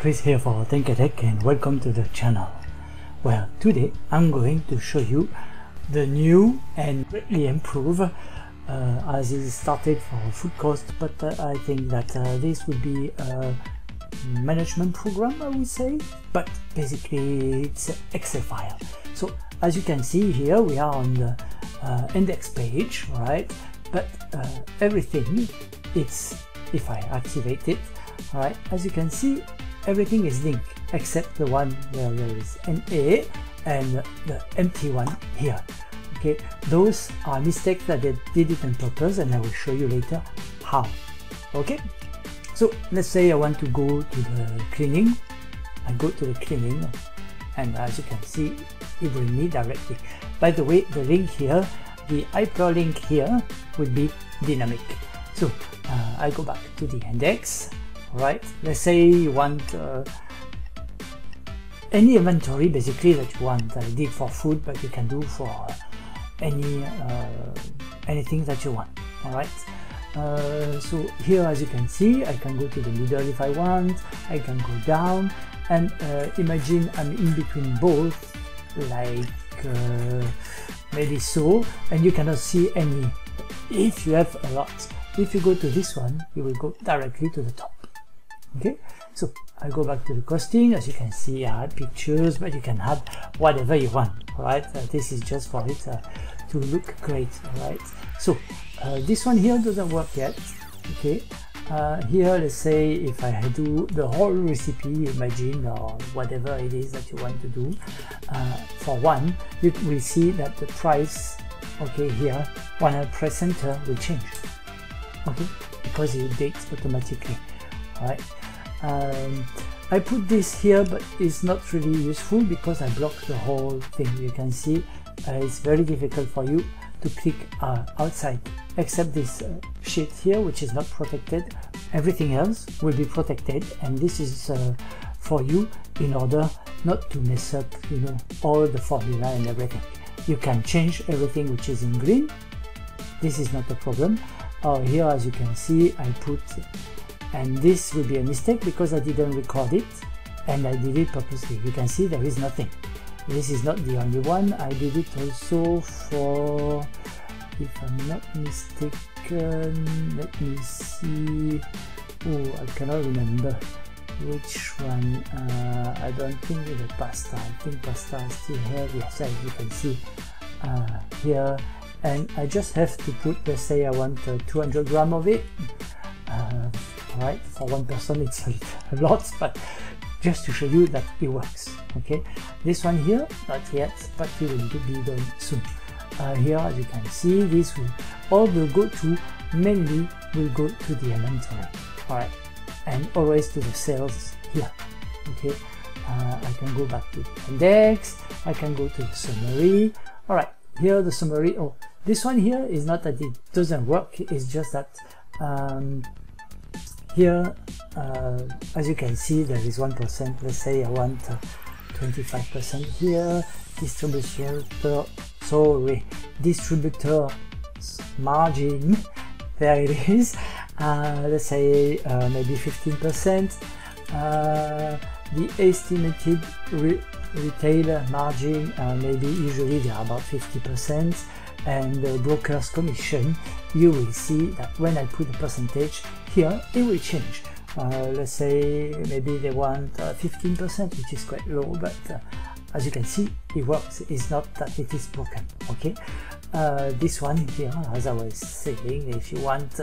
Chris here for ThinkerTech and welcome to the channel. Well, today I'm going to show you the new and greatly improved as it started for food cost, but I think that this would be a management program, I would say, but basically it's an Excel file. So as you can see here, we are on the index page, right? But everything, it's, if I activate it, right, as you can see, everything is linked except the one where there is an A and the empty one here. Okay, those are mistakes that they did it on purpose, and I will show you later how. Okay, so let's say I want to go to the cleaning. I go to the cleaning, and as you can see, it will me directly. By the way, the link here, the hyperlink here would be dynamic. So I go back to the index. Right, let's say you want any inventory basically that you want. I did for food, but you can do for anything that you want. All right, so here, as you can see, I can go to the middle if I want. I can go down, and imagine I'm in between both, like maybe so, and you cannot see any. If you have a lot, if you go to this one, you will go directly to the top. Okay, so I go back to the costing. As you can see, I had pictures, but you can add whatever you want. Right, this is just for it to look great. Right, so this one here doesn't work yet. Okay, here let's say if I do the whole recipe, imagine, or whatever it is that you want to do, for one, you will see that the price, okay, here 100% will change. Okay, because it updates automatically. Right. I put this here, but it's not really useful because I blocked the whole thing. You can see it's very difficult for you to click outside, except this sheet here, which is not protected. Everything else will be protected, and this is for you in order not to mess up, you know, all the formula and everything. You can change everything which is in green. This is not a problem. Here, as you can see, I put, and this will be a mistake because I didn't record it and I did it purposely. You can see there is nothing. This is not the only one. I did it also for, if I'm not mistaken, let me see. Oh, I cannot remember which one. I don't think the pasta. I think pasta I still have. Yes, as you can see here. And I just have to put, let's say I want 200 grams of it. Right, for one person it's a lot, but just to show you that it works. Okay, this one here, not yet, but it will be done soon. Here, as you can see, this will all will go to, mainly will go to the inventory. All right, and always to the sales here. Okay, I can go back to the index. I can go to the summary. All right, here the summary. Oh, this one here is not that it doesn't work. It's just that here, as you can see, there is 1%. Let's say I want 25% here. Distributor margin. There it is. Let's say maybe 15%. The estimated retailer margin, maybe usually they are about 50%. And the broker's commission, you will see that when I put the percentage here, it will change. Let's say maybe they want 15%, which is quite low, but as you can see, it works. It's not that it is broken. Okay, this one here, as I was saying, if you want,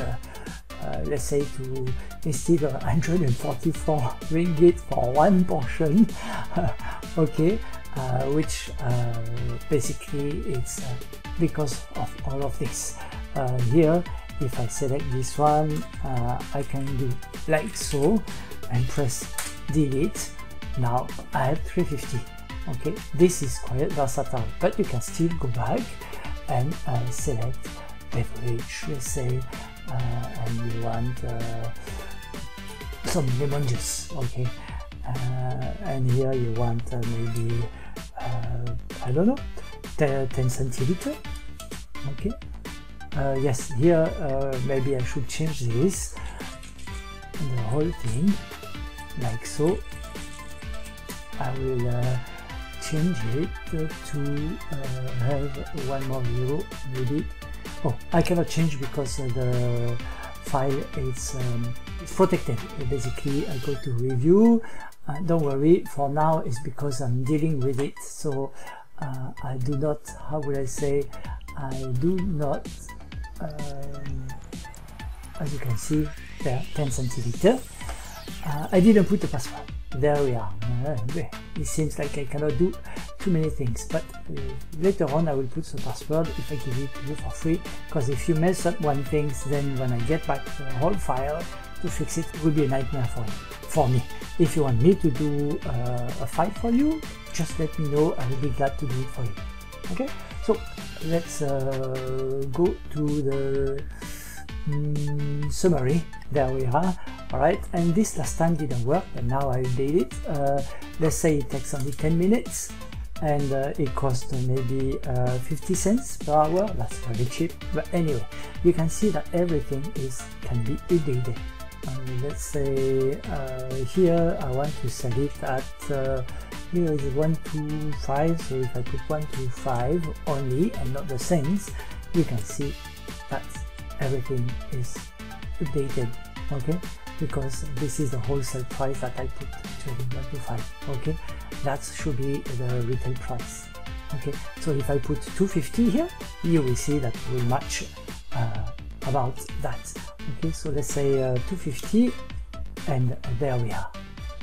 let's say to, instead of 144 ringgit for one portion, okay, which basically it's because of all of this. Here, if I select this one, I can do like so and press delete. Now I have 350. Okay, this is quite versatile, but you can still go back and select beverage, let's say, and you want some lemon juice. Okay, and here you want maybe I don't know, 10 centiliter. Okay, yes, here maybe I should change this, the whole thing, like so. I will change it to have one more 0 maybe. Oh, I cannot change because the file is protected. Basically, I go to review. Don't worry, for now it's because I'm dealing with it, so I do not, how would I say, I do not, as you can see there, 10 centiliter. I didn't put the password. There we are. It seems like I cannot do too many things, but later on I will put the password if I give it to you for free, because if you mess up one thing, then when I get back the whole file to fix it, it will be a nightmare for me. If you want me to do a file for you, just let me know. I will be glad to do it for you. Okay, so let's go to the summary. There we are. Alright, and this last time didn't work, and now I did it. Let's say it takes only 10 minutes and it costs maybe 50 cents per hour. That's very cheap, but anyway, you can see that everything can be updated. Let's say here I want to set it at here is 125, so if I put 125 only and not the cents, you can see that everything is updated. Okay, because this is the wholesale price that I put, actually 125. Okay, that should be the retail price. Okay, so if I put 250 here, you will see that will match about that. Okay, so let's say 250, and there we are.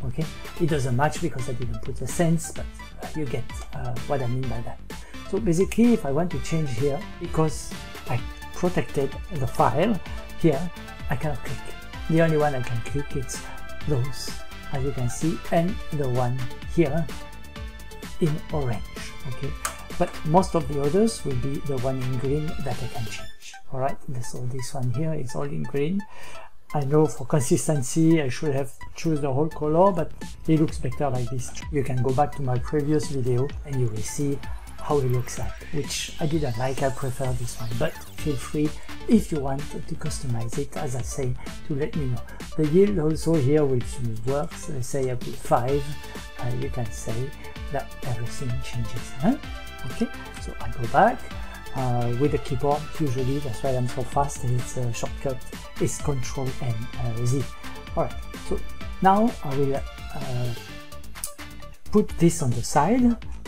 Okay, it doesn't match because I didn't put the cents, but you get what I mean by that. So basically, if I want to change here, because I protected the file here, I cannot click. The only one I can click is those, as you can see, and the one here in orange. Okay, but most of the others will be the one in green that I can change. All right, so this one here is all in green. I know for consistency I should have chosen the whole color, but it looks better like this. You can go back to my previous video and you will see how it looks like, which I didn't like. I prefer this one, but feel free if you want to customize it, as I say, to let me know. The yield also here, which works, let's say I put 5, you can say that everything changes. Huh? Okay, so I go back with the keyboard. Usually that's why I'm so fast. It's a shortcut is Control and Z. Alright, so now I will put this on the side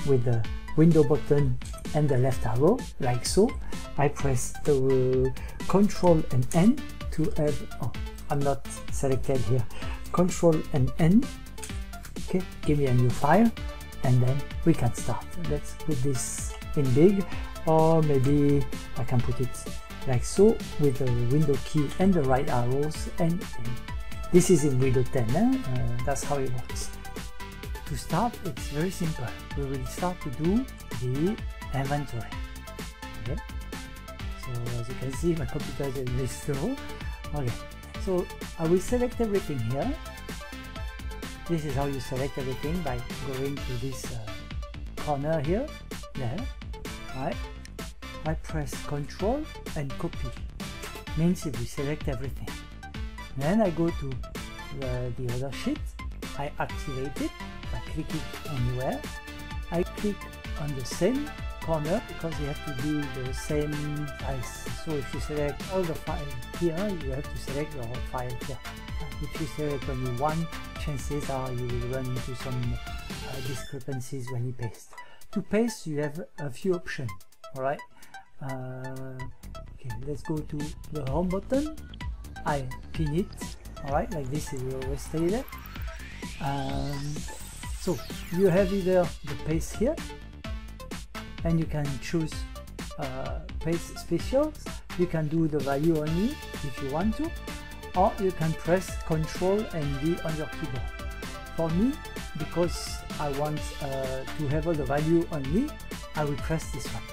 with the window button and the left arrow, like so. I press the Control and N to have, oh, I'm not selected here, Control and N. Okay, give me a new file, and then we can start. Let's put this in big, or maybe I can put it like so with the window key and the right arrows, and this is in Windows 10. That's how it works. To start, it's very simple. We will start to do the inventory. Okay, so as you can see, my computer is very slow. Okay, so I will select everything here. This is how you select everything, by going to this corner here, there. Right, I press Control and copy. Means if we select everything. Then I go to the other sheet. I activate it. I click it anywhere. I click on the same corner because you have to be the same size. So if you select all the files here, you have to select the whole file here. If you select only one, chances are you will run into some discrepancies when you paste. To paste, you have a few options. Alright, okay, let's go to the home button. I pin it, alright, like this, it will always stay there. So you have either the paste here, and you can choose paste specials. You can do the value only if you want to, or you can press Control and D on your keyboard. For me, because I want to have all the value only, I will press this one.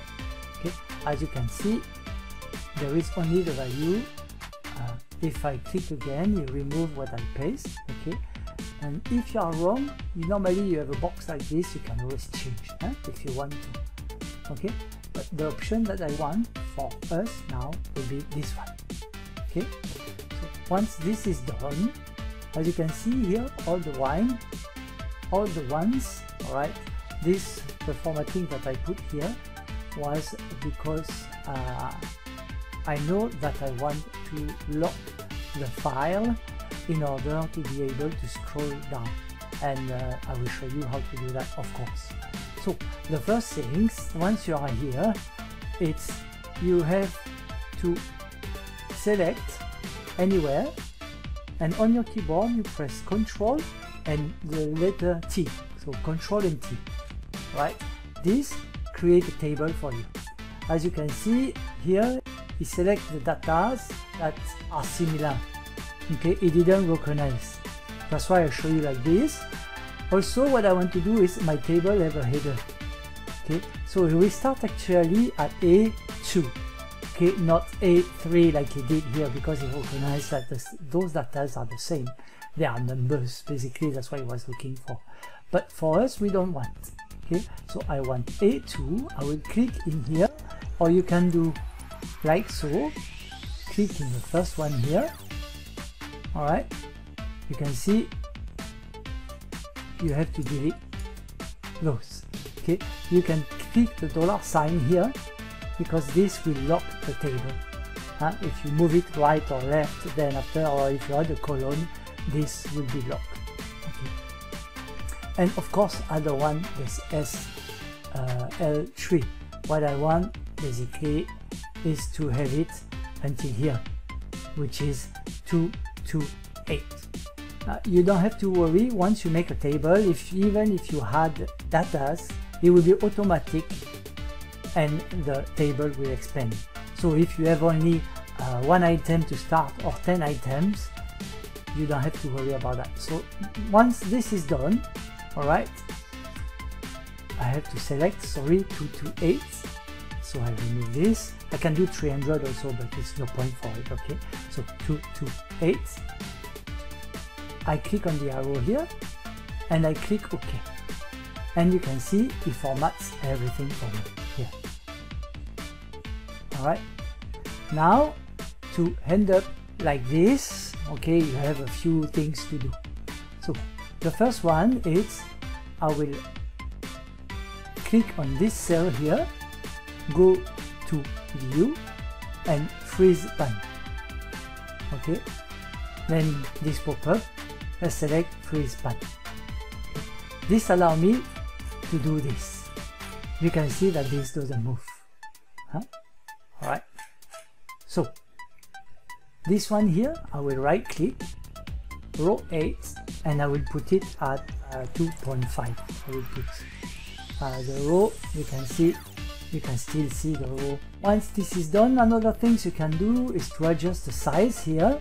Okay, as you can see, there is only the value. If I click again, you remove what I paste. Okay, and if you are wrong, normally you have a box like this. You can always change if you want to. Okay, but the option that I want for us now will be this one. Okay, so once this is done, as you can see here, all the ones All right, the formatting that I put here was because I know that I want to lock the file in order to be able to scroll down, and I will show you how to do that, of course. So the first things, once you are here, it's you have to select anywhere, and on your keyboard you press Ctrl and the letter T, so Ctrl and T, right? This create a table for you. As you can see here, it selects the data that are similar. Okay, it didn't recognize. That's why I show you like this. Also, what I want to do is my table have a header. Okay, so we start actually at A2. Okay, not A3 like it did here, because it recognized that those data are the same. They are numbers, basically. That's what I was looking for. But for us, we don't want. Okay, so I want A2. I will click in here, or you can do like so. Click in the first one here. All right, you can see you have to delete those. Okay, you can click the $sign here, because this will lock the table. If you move it right or left, then after, or if you add a colon, this will be locked. Okay. And of course, other one is L3. What I want basically is to have it until here, which is 228. You don't have to worry. Once you make a table, even if you had data, it will be automatic and the table will expand. So if you have only one item to start or 10 items, you don't have to worry about that. So once this is done, all right, I have to select, sorry, 228. So I remove this. I can do 300 also, but it's no point for it. Okay, so 228. I click on the arrow here and I click OK. And you can see it formats everything for me here. All right. Now to end up like this, okay, you have a few things to do. So the first one is I will click on this cell here, go to view and freeze button. Okay, then this pop up, I select freeze button. Okay. This allows me to do this. You can see that this doesn't move. Alright, so this one here, I will right click, row 8, and I will put it at 2.5. I will put the row, you can still see the row. Once this is done, another things you can do is to adjust the size here.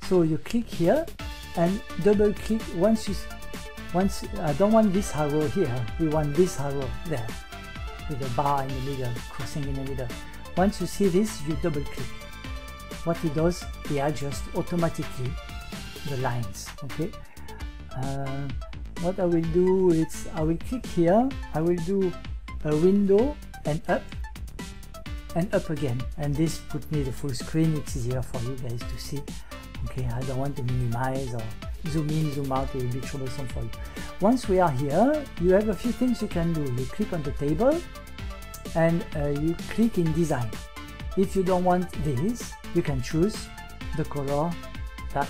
So you click here and double click. Once I don't want this arrow here, we want this arrow there with a bar in the middle, crossing in the middle. Once you see this, you double click. What it does, it adjusts automatically the lines. Okay. What I will do is I will click here, I will do a window and up again, and this put me the full screen. It's easier for you guys to see. Okay, I don't want to minimize or zoom in, zoom out, it will be troublesome for you. Once we are here, you have a few things you can do. You click on the table and you click in design. If you don't want this, you can choose the color that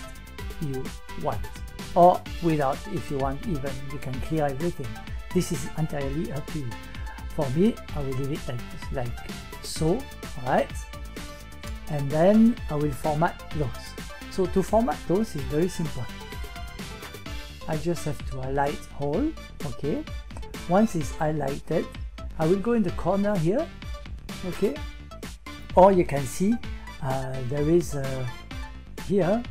you want, or without. If you want, even you can clear everything. This is entirely up to you. For me, I will leave it like so. Alright, and then I will format those. So to format those is very simple. I just have to highlight all. Okay, once it's highlighted, I will go in the corner here. Okay, or you can see there is here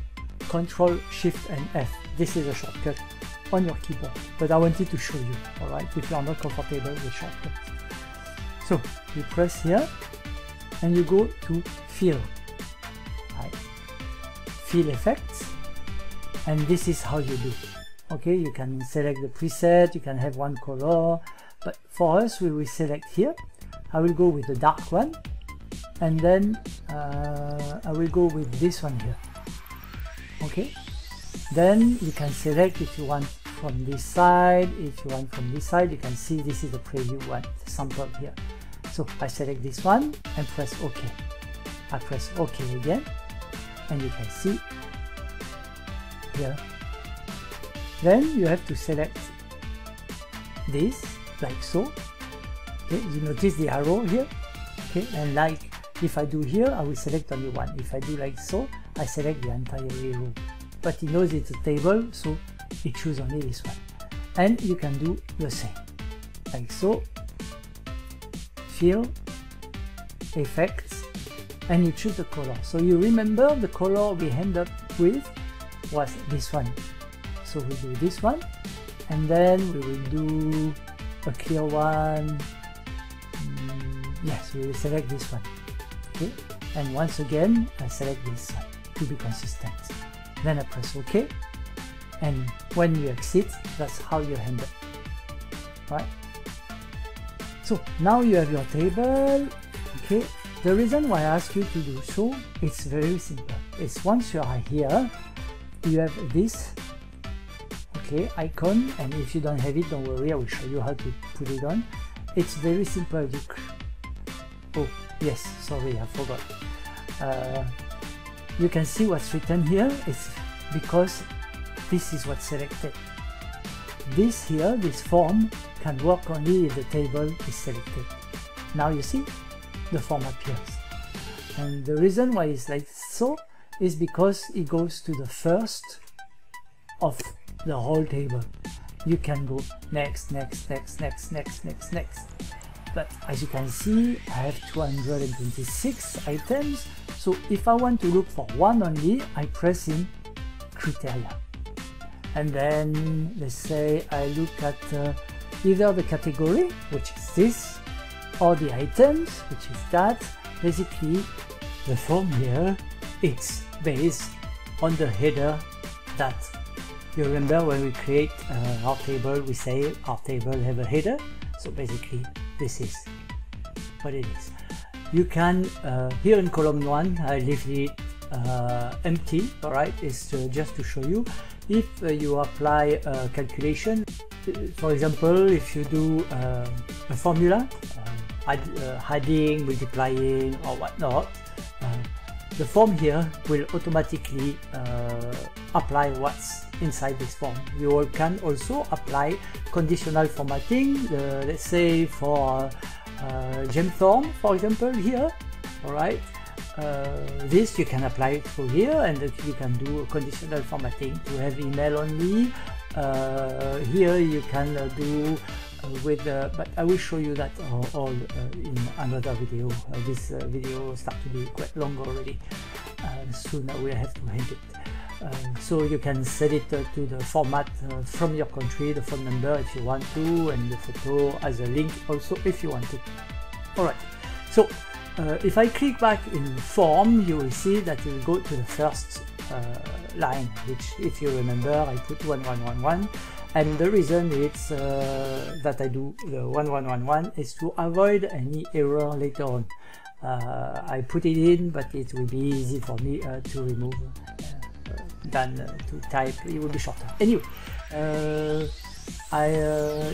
Control Shift and F. This is a shortcut on your keyboard, but I wanted to show you. All right, if you are not comfortable with shortcuts. So you press here and you go to Fill. Right. Fill Effects, and this is how you do. Okay, you can select the preset, you can have one color, but for us we will select here. I will go with the dark one, and then I will go with this one here. Okay, then you can select if you want from this side, if you want from this side, you can see this is the preview one, the sample here. So I select this one and press OK. I press OK again, and you can see here. Then you have to select this like so. Okay, you notice the arrow here. Okay, and like if I do here, I will select only one. If I do like so, I select the entire row. But it knows it's a table, so it chooses only this one. And you can do the same, like so. Fill, effects, and you choose the color. So you remember the color we end up with was this one. So we do this one, and then we will do a clear one. Yes, we will select this one. Okay, and once again I select this one to be consistent. Then I press OK, and when you exit, that's how you end up. Right? So now you have your table. Okay, the reason why I ask you to do so, it's very simple. It's once you are here, you have this icon, and if you don't have it, don't worry, I will show you how to put it on. It's very simple. Oh yes, sorry, I forgot. You can see what's written here. It's because this is what's selected. This here, this form, can work only if the table is selected. Now you see the form appears, and the reason why it's like so is because it goes to the first of the whole table. You can go next, next, next, next, next, next, next. But as you can see, I have 226 items. So if I want to look for one only, I press in criteria. And then let's say I look at either the category, which is this, or the items, which is that. Basically, the form here, it's based on the header that you remember when we create our table, we say our table have a header. So basically, this is what it is. You can, here in column 1, I leave it empty, alright, it's just to show you. If you apply a calculation, for example, if you do a formula, adding, multiplying, or whatnot, the form here will automatically apply what's inside this form. You can also apply conditional formatting, let's say for Gemform, for example, here. Alright, this you can apply it through here, and you can do a conditional formatting to have email only. Here you can do with but I will show you that all in another video. This video starts to be quite long already. Soon I will have to end it. So you can set it to the format from your country, the phone number if you want to, and the photo as a link also if you want to. Alright, so if I click back in form, you will see that you will go to the first line, which if you remember I put 1111, and the reason it's that I do the 1111 is to avoid any error later on. I put it in, but it will be easy for me to remove than to type. It will be shorter. Anyway,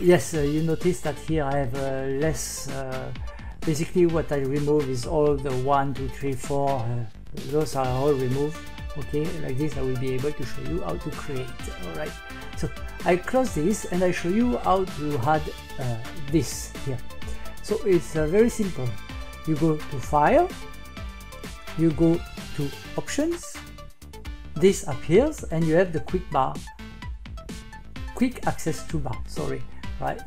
yes, you notice that here I have less. Basically, what I remove is all the 1, 2, 3, 4. Those are all removed. Okay, like this I will be able to show you how to create. Alright, so I close this and I show you how to add this here. So it's very simple. You go to File, you go to Options, this appears, and you have the quick access toolbar, sorry, right?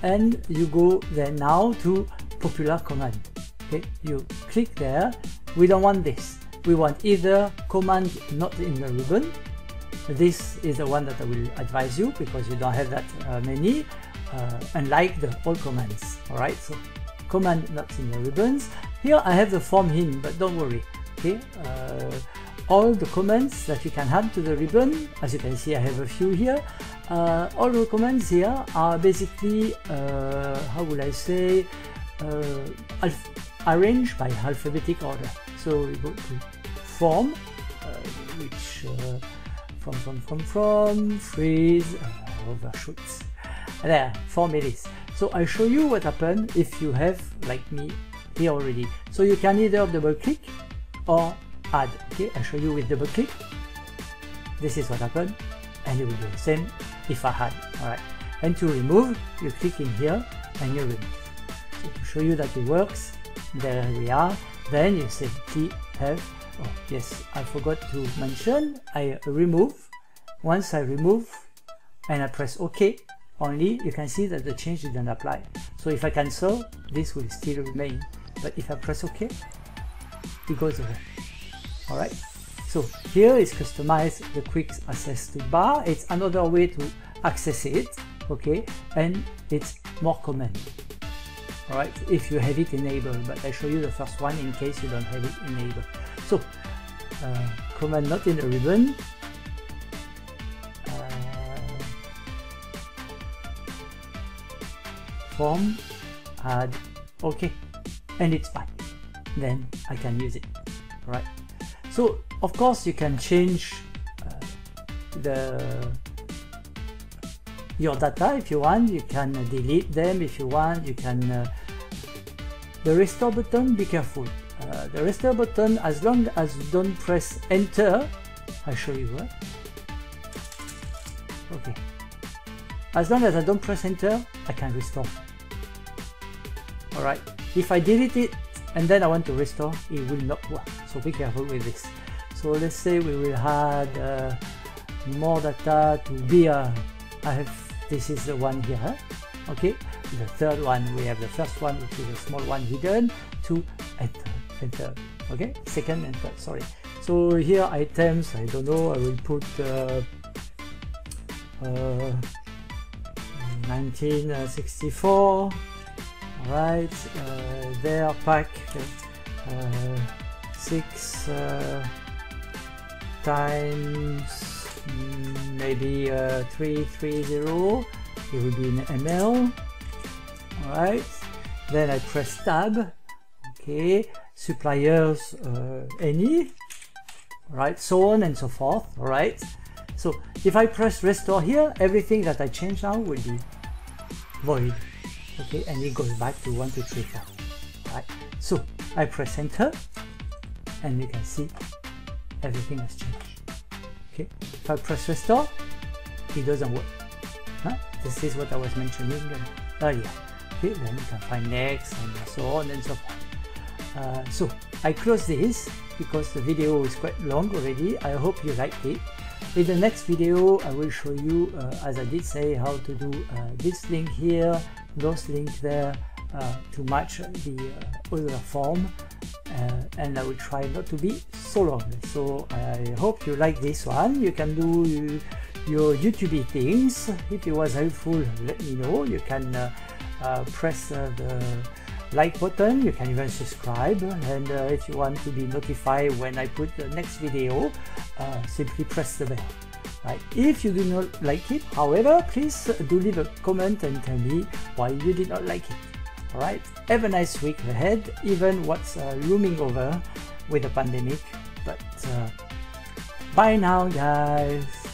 And you go then now to Popular Command. Okay, you click there. We don't want this. We want either command not in the ribbon. This is the one that I will advise you because you don't have that many, unlike the all commands. Alright, so command not in the ribbons. Here I have the form in, but don't worry. Okay, all the commands that you can add to the ribbon, as you can see I have a few here. All the commands here are basically, how would I say, arranged by alphabetic order. So we go to form, which from freeze, overshoots. There, 4 millis. So I show you what happens if you have, like me, here already. So you can either double click or add. Okay, I show you with double click. This is what happened, and it will do the same if I had. Alright. And to remove, you click in here and you remove. So to show you that it works, there we are. Then you say TF. Oh yes, I forgot to mention, I remove. Once I remove and I press OK, only you can see that the change didn't apply. So if I cancel, this will still remain. But if I press OK, it goes away. Alright, so here is customize the quick access toolbar. It's another way to access it, okay, and it's more common. Alright, if you have it enabled, but I show you the first one in case you don't have it enabled. So, command not in the ribbon. Form, add, okay, and it's fine. Then I can use it. Right. So of course you can change your data if you want. You can delete them if you want. You can the restore button. Be careful. The restore button, as long as you don't press enter, I show you. Okay. As long as I don't press enter, I can restore. Alright, if I delete it and then I want to restore, it will not work. So be careful with this. So let's say we will add more data to beer. This is the one here. Okay, the third one, we have the first one, which is a small one hidden, to enter. Okay, second and third, sorry. So here items, I don't know, I will put 1964. Alright, there pack 6 times maybe 330. It will be in ML. Alright, then I press tab. Okay, suppliers any. Alright, so on and so forth. Alright, so if I press restore here, everything that I change now will be void. Okay, and it goes back to 1, 2, 3, 4. Right. So I press enter, and you can see everything has changed. Okay, if I press restore, it doesn't work. This is what I was mentioning earlier. Okay, then you can find next and so on and so forth. So I close this because the video is quite long already. I hope you liked it. In the next video, I will show you, as I did say, how to do this link here, those links there, to match the other form, and I will try not to be so long. So I hope you like this one. You can do your YouTube things. If it was helpful, let me know. You can press the like button. You can even subscribe, and if you want to be notified when I put the next video, simply press the bell. Right. If you do not like it, however, please do leave a comment and tell me why you did not like it. Alright, have a nice week ahead, even what's looming over with the pandemic. But bye now, guys.